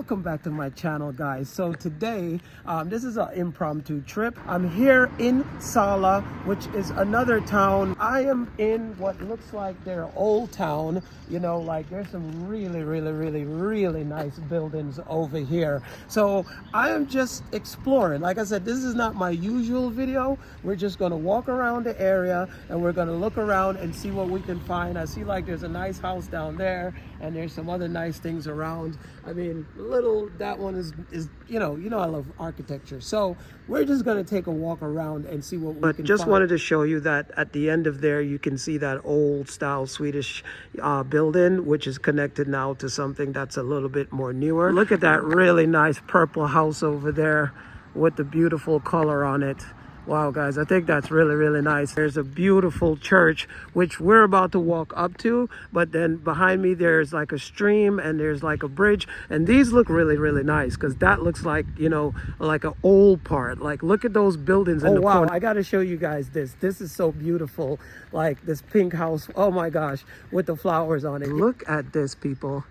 welcome back to my channel, guys. So today this is an impromptu trip. I'm here in Sala, which is another town. I am in what looks like their old town. You know, like there's some really nice buildings over here. So I am just exploring. Like I said, this is not my usual video. We're just going to walk around the area and we're going to look around and see what we can find. I see like there's a nice house down there and there's some other nice things around. I mean, that one is you know I love architecture. So we're just going to take a walk around and see what we can find. Wanted to show you that at the end of there you can see that old style Swedish building, which is connected now to something that's a little bit more newer. Look at that really nice purple house over there with the beautiful color on it. Wow, guys, I think that's really nice. There's a beautiful church, which we're about to walk up to, but then behind me, there's like a stream and there's like a bridge. And these look really nice because that looks like, you know, like an old part. Like, look at those buildings in the corner. I got to show you guys this. This is so beautiful. Like this pink house. Oh my gosh, with the flowers on it. Look at this, people.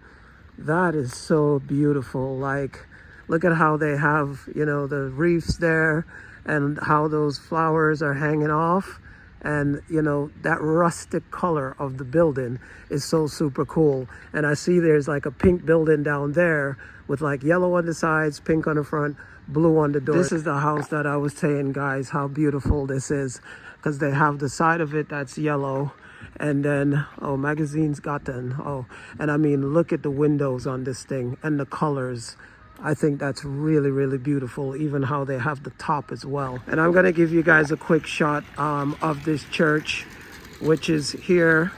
That is so beautiful. Like, look at how they have, you know, the reefs there, and how those flowers are hanging off. And you know, that rustic color of the building is so super cool. And I see there's like a pink building down there with like yellow on the sides, pink on the front, blue on the door. This is the house that I was saying, guys, how beautiful this is, because they have the side of it that's yellow, and then magazines gotten. And I mean, look at the windows on this thing and the colors. I think that's really beautiful, even how they have the top as well. And I'm gonna give you guys a quick shot of this church, which is here.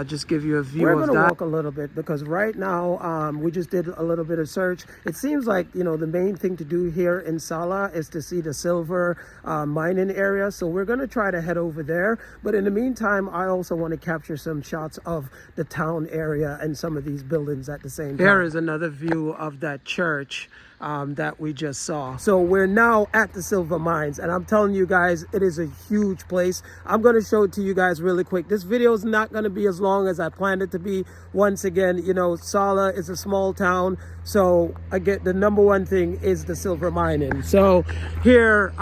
Just give you a view of that. We're gonna walk a little bit because right now we just did a little bit of search. It seems like, you know, the main thing to do here in Sala is to see the silver mining area. So we're gonna try to head over there. But in the meantime, I also want to capture some shots of the town area and some of these buildings at the same time. Here is another view of that church that we just saw. So we're now at the silver mines, and I'm telling you guys, it is a huge place. I'm going to show it to you guys really quick. This video is not going to be as long as I planned it to be. Once again, you know, Sala is a small town, so I get the number one thing is the silver mining. So here,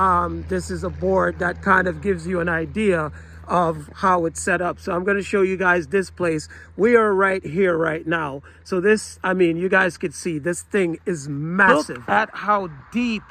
this is a board that kind of gives you an idea of how it's set up. So I'm going to show you guys this place. We are right here right now. So this, I mean, you guys could see this thing is massive. Look at how deep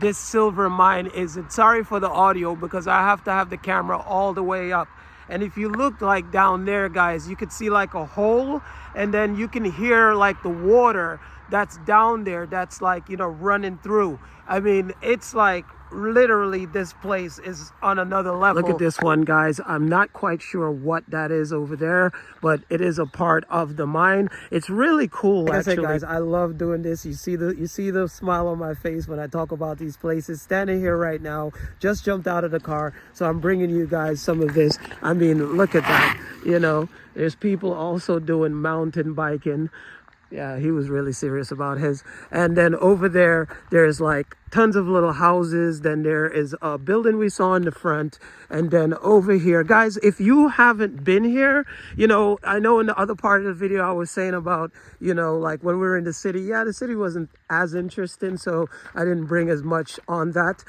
this silver mine is. And sorry for the audio because I have to have the camera all the way up. And if you look like down there, guys, you could see like a hole, and then you can hear like the water that's down there that's like, you know, running through. I mean, it's like literally this place is on another level. Look at this one, guys. I'm not quite sure what that is over there, but it is a part of the mine. It's really cool. Like actually, I said, guys, I love doing this. You see the smile on my face when I talk about these places. Standing here right now, just jumped out of the car, so I'm bringing you guys some of this. I mean, look at that. You know, there's people also doing mountain biking. Yeah, he was really serious about his. And then over there, there's like tons of little houses. Then there is a building we saw in the front. And then over here, guys, if you haven't been here, you know, I know in the other part of the video I was saying about, you know, like when we were in the city, yeah, the city wasn't as interesting, so I didn't bring as much on that.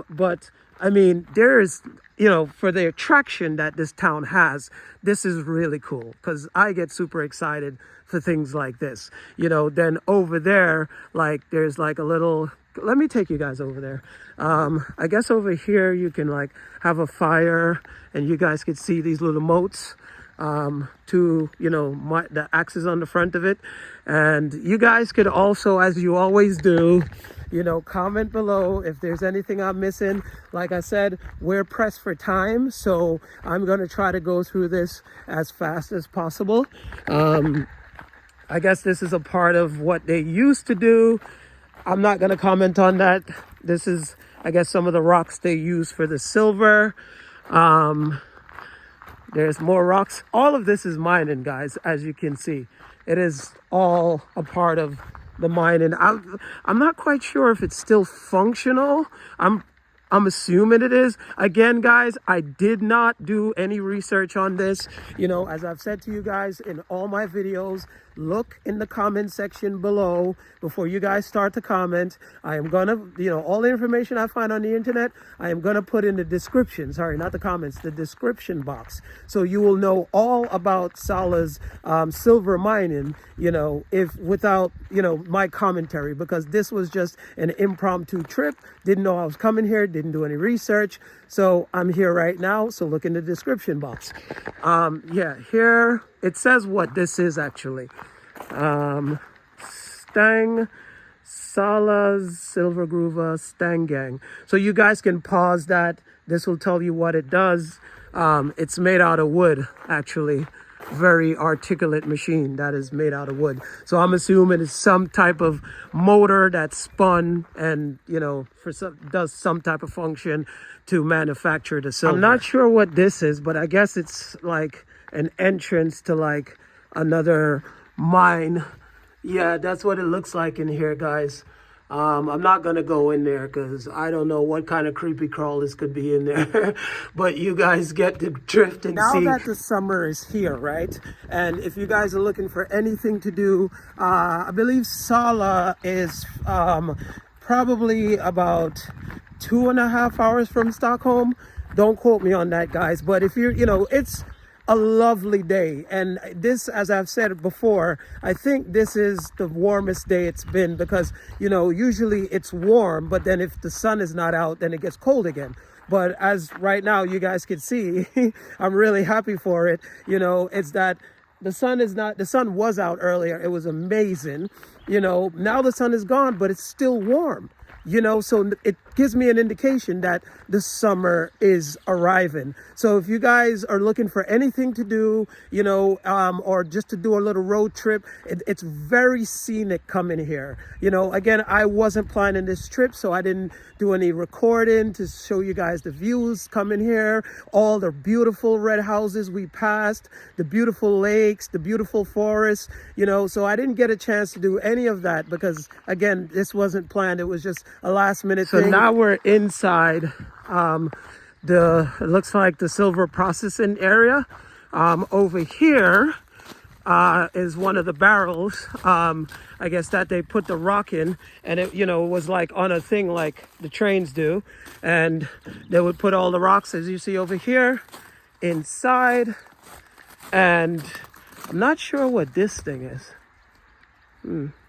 But I mean, there's, you know, for the attraction that this town has, this is really cool because I get super excited for things like this, you know. Then over there, like there's like a little, let me take you guys over there. I guess over here you can like have a fire and you guys could see these little moats to, you know, the axes on the front of it. And you guys could also, as you always do, you know, comment below if there's anything I'm missing. Like I said, we're pressed for time, so I'm going to try to go through this as fast as possible. I guess this is a part of what they used to do. I'm not going to comment on that. This is, I guess, some of the rocks they use for the silver. There's more rocks. All of this is mining, guys, as you can see. It is all a part of the mining. I'm not quite sure if it's still functional. I'm assuming it is. Again, guys, I did not do any research on this. You know, as I've said to you guys in all my videos, look in the comment section below before you guys start to comment. I am gonna, all the information I find on the internet, I am gonna put in the description. Sorry, not the comments, the description box. So you will know all about Sala's silver mining, if without, my commentary, because this was just an impromptu trip. Didn't know I was coming here, didn't do any research. So I'm here right now. So look in the description box. Yeah, here it says what this is actually. Sala Silver Gruva Stangang. So you guys can pause that. This will tell you what it does. It's made out of wood, actually. Very articulate machine that is made out of wood. So I'm assuming it's some type of motor that's spun and, does some type of function to manufacture the silver. I'm not sure what this is, but I guess it's like an entrance to like another mine. Yeah, that's what it looks like in here, guys. I'm not going to go in there because I don't know what kind of creepy crawlers could be in there. But you guys get to drift and see. Now that the summer is here, right? And if you guys are looking for anything to do, I believe Sala is probably about 2.5 hours from Stockholm. Don't quote me on that, guys. But if you're, it's a lovely day, and this, as I've said before, I think this is the warmest day it's been, because usually it's warm, but then if the sun is not out, then it gets cold again. But as right now you guys can see, I'm really happy for it. It's that the sun was out earlier, it was amazing. Now the sun is gone, but it's still warm. So it gives me an indication that the summer is arriving. So if you guys are looking for anything to do, or just to do a little road trip, it's very scenic coming here. Again, I wasn't planning this trip, so I didn't do any recording to show you guys the views coming here, all the beautiful red houses we passed, the beautiful lakes, the beautiful forests, so I didn't get a chance to do any of that because, again, this wasn't planned. It was just a last minute thing. So now we're inside it looks like the silver processing area. Over here is one of the barrels, I guess, that they put the rock in, and it was like on a thing like the trains do, and they would put all the rocks, as you see over here, inside. And I'm not sure what this thing is.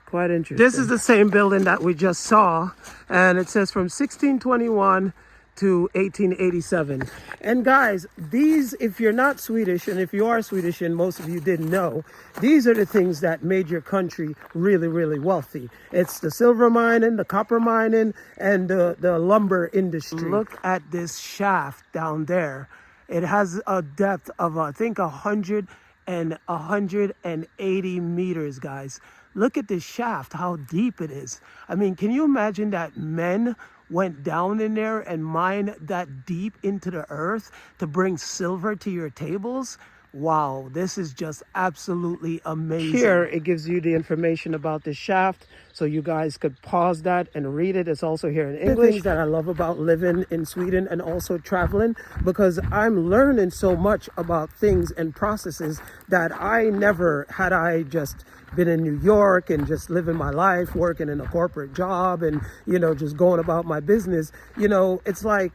Quite interesting. This is the same building that we just saw, and it says from 1621 to 1887. And guys, these, if you're not Swedish, and if you are Swedish and most of you didn't know, these are the things that made your country really, really wealthy. It's the silver mining, the copper mining, and the lumber industry. Look at this shaft down there. It has a depth of, I think, 180 meters, guys. Look at this shaft, how deep it is. I mean, can you imagine that men went down in there and mined that deep into the earth to bring silver to your tables? Wow, this is just absolutely amazing. Here, it gives you the information about the shaft, so you guys could pause that and read it. It's also here in English. The things that I love about living in Sweden and also traveling, because I'm learning so much about things and processes that I never, had I just been in New York and just living my life, working in a corporate job and, just going about my business, it's like,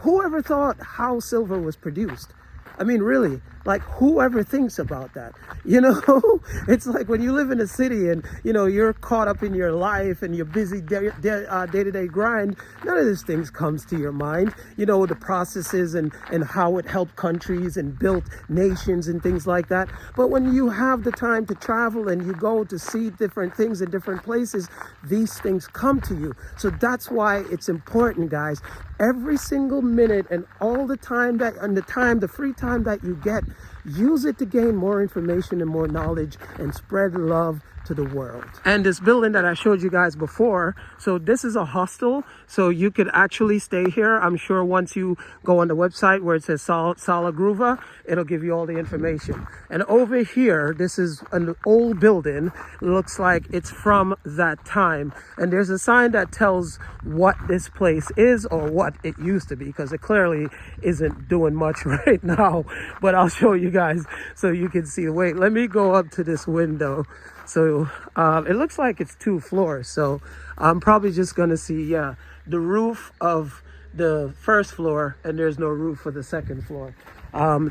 whoever thought how silver was produced? I mean, really, like, whoever thinks about that? It's like when you live in a city and, you're caught up in your life and your busy day-to-day grind, none of these things comes to your mind. The processes and how it helped countries and built nations and things like that. But when you have the time to travel and you go to see different things in different places, these things come to you. So that's why it's important, guys. Every single minute and all the time the free time that you get, use it to gain more information and more knowledge and spread love to the world. And this building that I showed you guys before, so this is a hostel, so you could actually stay here. I'm sure once you go on the website where it says Sala Gruva, it'll give you all the information. And over here, this is an old building. Looks like it's from that time. And there's a sign that tells what this place is or what it used to be, because it clearly isn't doing much right now. But I'll show show you guys so you can see. Wait, let me go up to this window. So it looks like it's 2 floors. So I'm probably just gonna see, yeah, the roof of the first floor, and there's no roof for the second floor.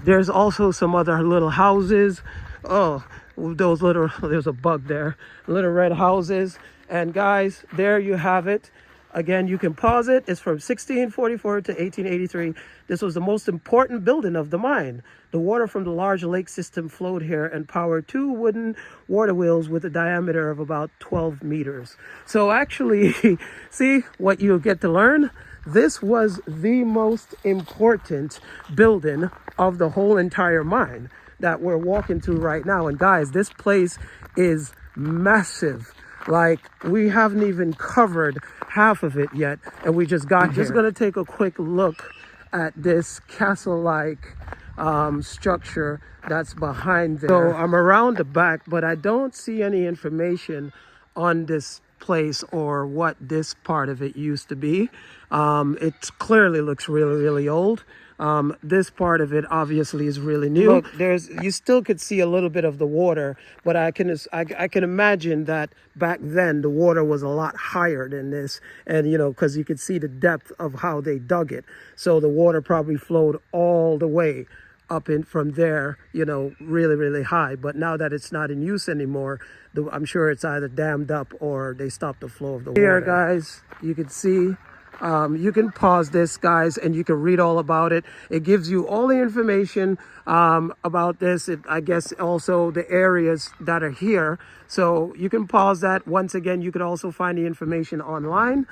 There's also some other little houses. Oh, those little, there's a bug there. Little red houses. And guys, there you have it. Again, you can pause it. It's from 1644 to 1883. This was the most important building of the mine. The water from the large lake system flowed here and powered 2 wooden water wheels with a diameter of about 12 meters. So actually, see what you get to learn? This was the most important building of the whole entire mine that we're walking through right now. And guys, this place is massive. Like, we haven't even covered half of it yet, and we just got here. Just gonna take a quick look at this castle-like structure that's behind there. So I'm around the back, but I don't see any information on this place or what this part of it used to be. It clearly looks really, really old. This part of it obviously is really new. Look, you still could see a little bit of the water, but I can imagine that back then the water was a lot higher than this, and you know, because you could see the depth of how they dug it. So the water probably flowed all the way up in from there, you know, really, really high. But now that it's not in use anymore, I'm sure it's either dammed up or they stopped the flow of the water. Here, guys, you can see. You can pause this, guys, and you can read all about it. It gives you all the information about this. I guess also the areas that are here. So you can pause that. Once again, you can also find the information online.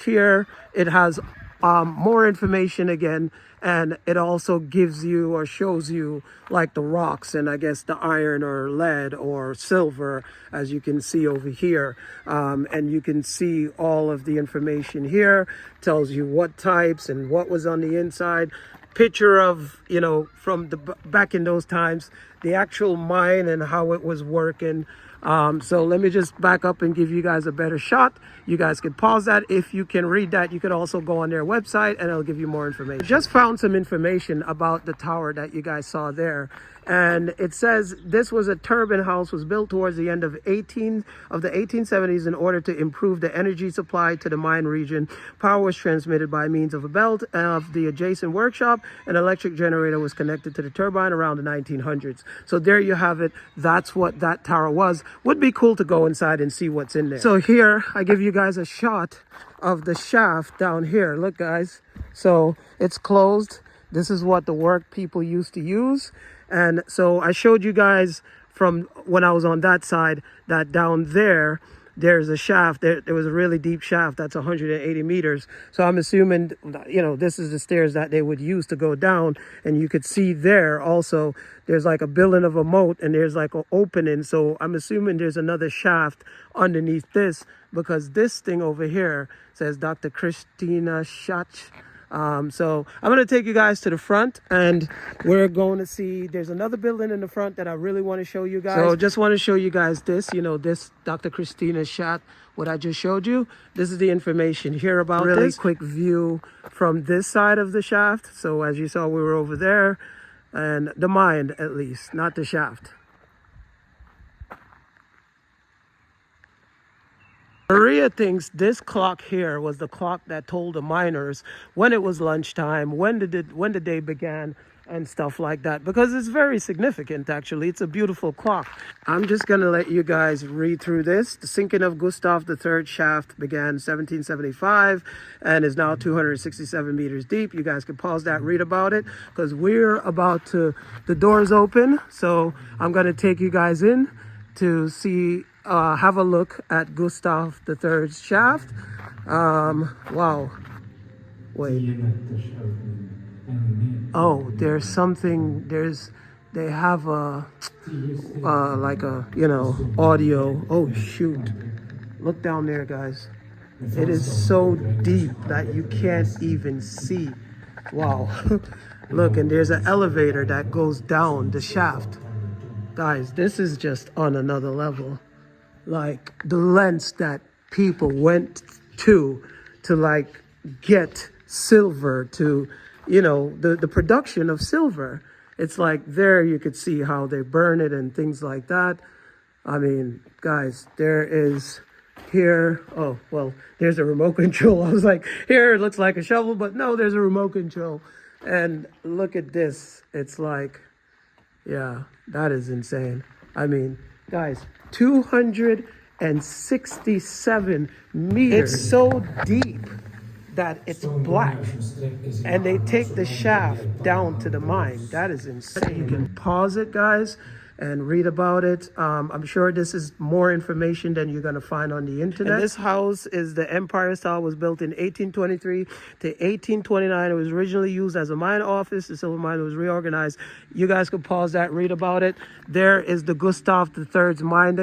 Here it has more information again, and it also gives you or shows you like the rocks and I guess the iron or lead or silver, as you can see over here. And you can see all of the information here. Tells you what types and what was on the inside. Picture of, you know, from the back in those times, the actual mine and how it was working. So let me just back up and give you guys a better shot. You guys can pause that. If you can read that, you could also go on their website and it'll give you more information. Just found some information about the tower that you guys saw there. And it says this was a turbine house, was built towards the end of the 1870s in order to improve the energy supply to the mine region. Power was transmitted by means of a belt of the adjacent workshop. An electric generator was connected to the turbine around the 1900s. So there you have it. That's what that tower was. Would be cool to go inside and see what's in there. So here I give you guys a shot of the shaft down here. Look, guys. So it's closed. This is what the work people used to use. And so I showed you guys from when I was on that side that down there, there's a shaft. There was a really deep shaft that's 180 meters. So I'm assuming, you know, this is the stairs that they would use to go down. And you could see there also, there's like a building of a moat and there's like an opening. So I'm assuming there's another shaft underneath this, because this thing over here says Dr. Christina Schach. So I'm going to take you guys to the front, and we're going to see there's another building in the front that I really want to show you guys. So just want to show you guys this, you know, this Dr. Christina Schach, what I just showed you. This is the information here about really this. Quick view from this side of the shaft. So as you saw, we were over there, and the mine at least, not the shaft. Maria thinks this clock here was the clock that told the miners when it was lunchtime, when the day began, and stuff like that, because it's very significant. Actually, it's a beautiful clock. I'm just gonna let you guys read through this. The sinking of Gustav III shaft began 1775 and is now 267 meters deep. You guys can pause that, read about it, because we're about to, the doors open. So I'm gonna take you guys in to see, have a look at Gustav III's shaft. Wow. Wait. Oh, there's something, they have a, like a, you know, audio. Oh, shoot. Look down there, guys. It is so deep that you can't even see. Wow. Look, and there's an elevator that goes down the shaft. Guys, this is just on another level. Like the lengths that people went to like get silver, to, you know, the production of silver. It's like there you could see how they burn it and things like that. I mean, guys, there is here. Oh, well, there's a remote control. I was like, here it looks like a shovel, but no, there's a remote control. And look at this. It's like, yeah, that is insane. I mean, guys, 267 meters. It's so deep that it's black, and they take the shaft down to the mine. That is insane. You can pause it, guys, and read about it. I'm sure this is more information than you're going to find on the internet. And this house is the Empire style, was built in 1823 to 1829. It was originally used as a mine office. The silver mine was reorganized. You guys can pause that, read about it. There is the Gustavus III's mine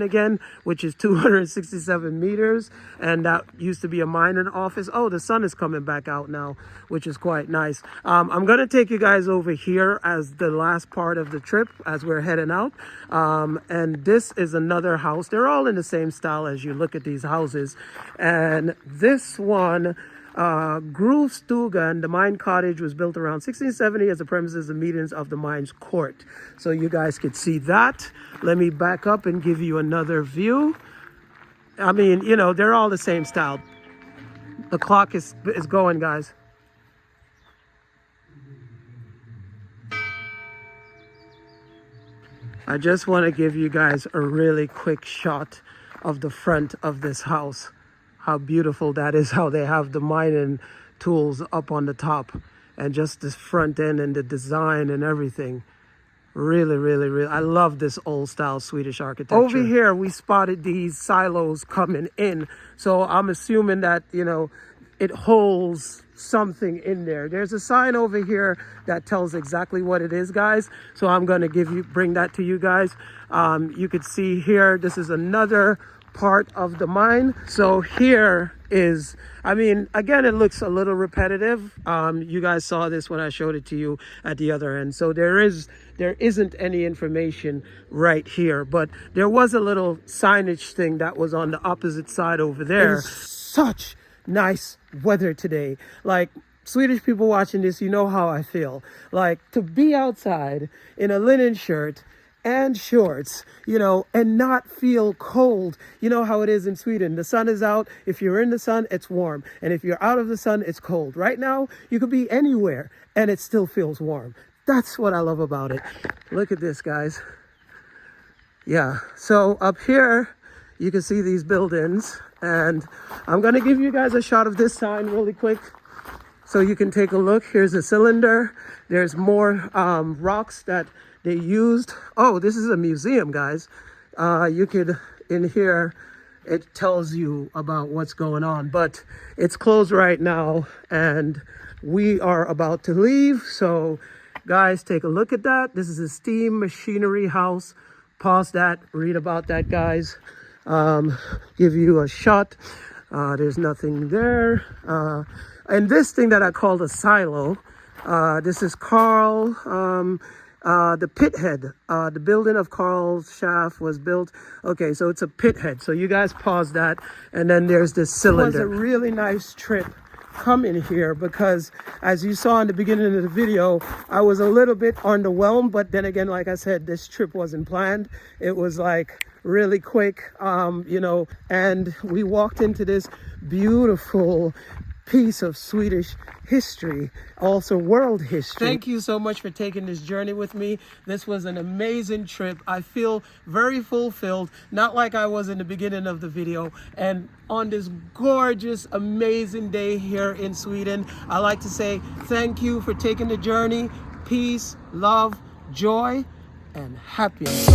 again, which is 267 meters. And that used to be a mining office. Oh, the sun is coming back out now, which is quite nice. I'm going to take you guys over here as the last part of the trip as we're heading out. And this is another house. They're all in the same style as you look at these houses. And this one, Gruvstugan, the mine cottage, was built around 1670 as the premises and meetings of the mine's court. So you guys could see that. Let me back up and give you another view. I mean, you know, they're all the same style. The clock is going, guys. I just want to give you guys a really quick shot of the front of this house. How beautiful that is, how they have the mining tools up on the top, and just this front end and the design and everything. Really, really, really, I love this old style Swedish architecture. Over here, we spotted these silos coming in. So I'm assuming that, you know, it holds something in there. There's a sign over here that tells exactly what it is, guys. So I'm going to bring that to you guys. You could see here, this is another part of the mine. So here is, I mean, again, it looks a little repetitive. You guys saw this when I showed it to you at the other end. So there isn't any information right here, but there was a little signage thing that was on the opposite side over there. It's such nice weather today. Like, Swedish people watching this, you know how I feel. Like, to be outside in a linen shirt and shorts, you know, and not feel cold. You know how it is in Sweden. The sun is out. If you're in the sun, it's warm. And if you're out of the sun, it's cold. Right now, you could be anywhere and it still feels warm. That's what I love about it. Look at this, guys. Yeah, so up here, you can see these buildings. And I'm going to give you guys a shot of this sign really quick so you can take a look. Here's a cylinder. There's more rocks that they used. Oh, this is a museum, guys. You could, in here, it tells you about what's going on, but it's closed right now and we are about to leave. So guys, take a look at that. This is a steam machinery house. Pause that, read about that, guys. Give you a shot. There's nothing there. And this thing that I called a silo, this is Carl, the pit head. The building of Carl's shaft was built. Okay, so it's a pit head. So you guys pause that. And then there's this cylinder. It was a really nice trip coming here because, as you saw in the beginning of the video, I was a little bit underwhelmed. But then again, like I said, this trip wasn't planned. It was like really quick, you know, and we walked into this beautiful piece of Swedish history, also world history. Thank you so much for taking this journey with me. This was an amazing trip. I feel very fulfilled, not like I was in the beginning of the video. And on this gorgeous, amazing day here in Sweden, I like to say thank you for taking the journey. Peace, love, joy, and happiness.